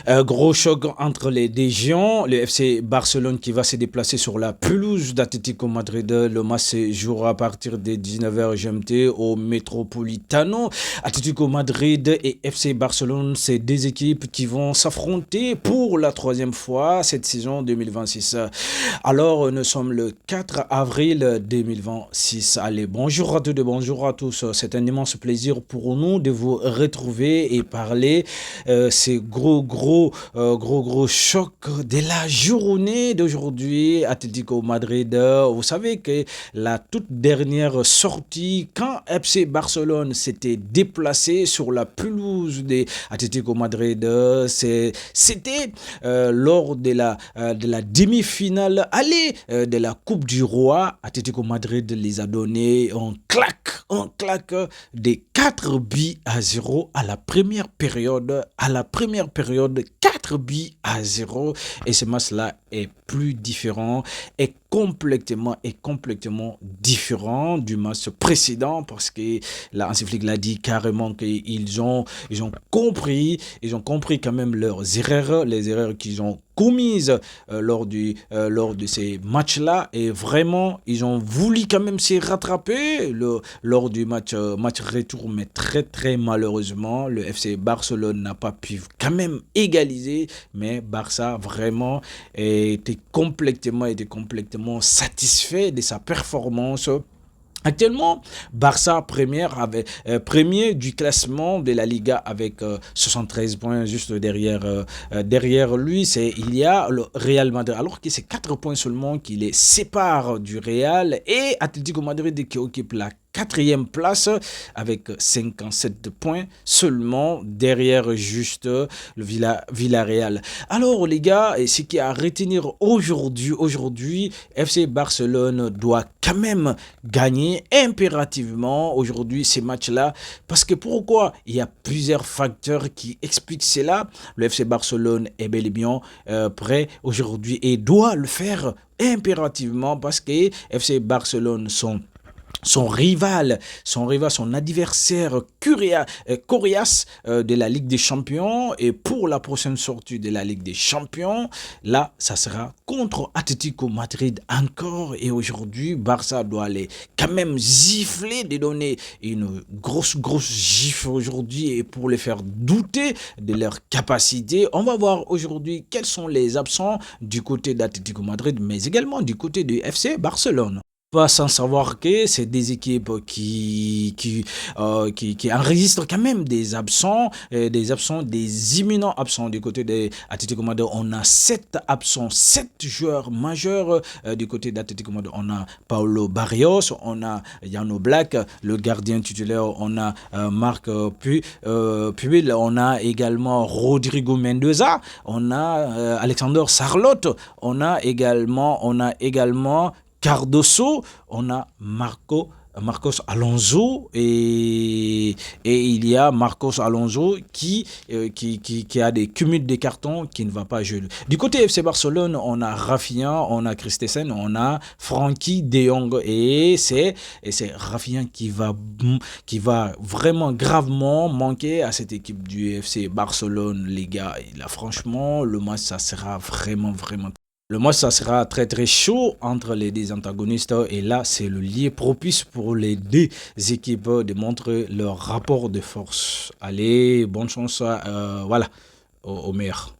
Gros choc entre les deux géants. Le FC Barcelone qui va se déplacer sur la pelouse d'Atlético Madrid. Le match se jouera à partir des 19h GMT au Metropolitano. Atlético Madrid et FC Barcelone, c'est deux équipes qui vont s'affronter pour la troisième fois cette saison 2026. Alors, nous sommes le 4 avril 2026. Allez, bonjour à tous et bonjour à tous. C'est un immense plaisir pour nous de vous retrouver et parler ces gros choc de la journée d'aujourd'hui. Atlético Madrid, vous savez que la toute dernière sortie, quand FC Barcelone s'était déplacé sur la pelouse de Atlético Madrid, c'était lors de la demi-finale aller de la Coupe du Roi. Atlético Madrid les a donné un claque des 4-0 à la première période. 4-0. Et ce match-là est plus différent, est complètement différent du match précédent parce que là, Hansi Flick l'a dit carrément qu'ils ont compris quand même leurs erreurs, les erreurs qu'ils ont commises lors de ces matchs-là, et vraiment ils ont voulu quand même se rattraper lors du match retour, mais très malheureusement le FC Barcelone n'a pas pu quand même égaliser, mais Barça vraiment était complètement satisfait de sa performance. Actuellement, Barça premier du classement de la Liga avec 73 points. Juste derrière lui, il y a le Real Madrid, alors que c'est 4 points seulement qui les séparent du Real, et Atlético Madrid qui occupe la quatrième place avec 57 points seulement derrière juste le Villarreal. Alors les gars, et ce qui est à retenir aujourd'hui, FC Barcelone doit quand même gagner impérativement aujourd'hui ces matchs-là, parce que pourquoi? Il y a plusieurs facteurs qui expliquent cela. Le FC Barcelone est bel et bien prêt aujourd'hui et doit le faire impérativement, parce que FC Barcelone son rival, son adversaire coriace de la Ligue des Champions, et pour la prochaine sortie de la Ligue des Champions, là, ça sera contre Atlético Madrid encore, et aujourd'hui, Barça doit aller quand même gifler, de donner une grosse gifle aujourd'hui, et pour les faire douter de leur capacité. On va voir aujourd'hui quels sont les absents du côté d'Atlético Madrid, mais également du côté du FC Barcelone. Pas sans savoir que c'est des équipes qui enregistrent quand même des absents, des imminents absents. Du côté de Atlético Madrid, on a 7 absents, 7 joueurs majeurs. Du côté d'Atlético Madrid, on a Paulo Barrios, on a Jan Oblak, le gardien titulaire, on a Marc Pubil, on a également Rodrigo Mendoza, on a Alexander Sarlotte, on a également Cardoso, on a Marcos Alonso, et il y a Marcos Alonso qui a des cumuls de cartons, qui ne va pas jouer. Du côté FC Barcelone, on a Rafinha, on a Christensen, on a Frenkie de Jong, et c'est Rafinha qui va vraiment gravement manquer à cette équipe du FC Barcelone, les gars. Et là, franchement, le match, ça sera vraiment. Le match, ça sera très chaud entre les deux antagonistes, et là, c'est le lieu propice pour les deux équipes de montrer leur rapport de force. Allez, bonne chance, voilà, au meilleur.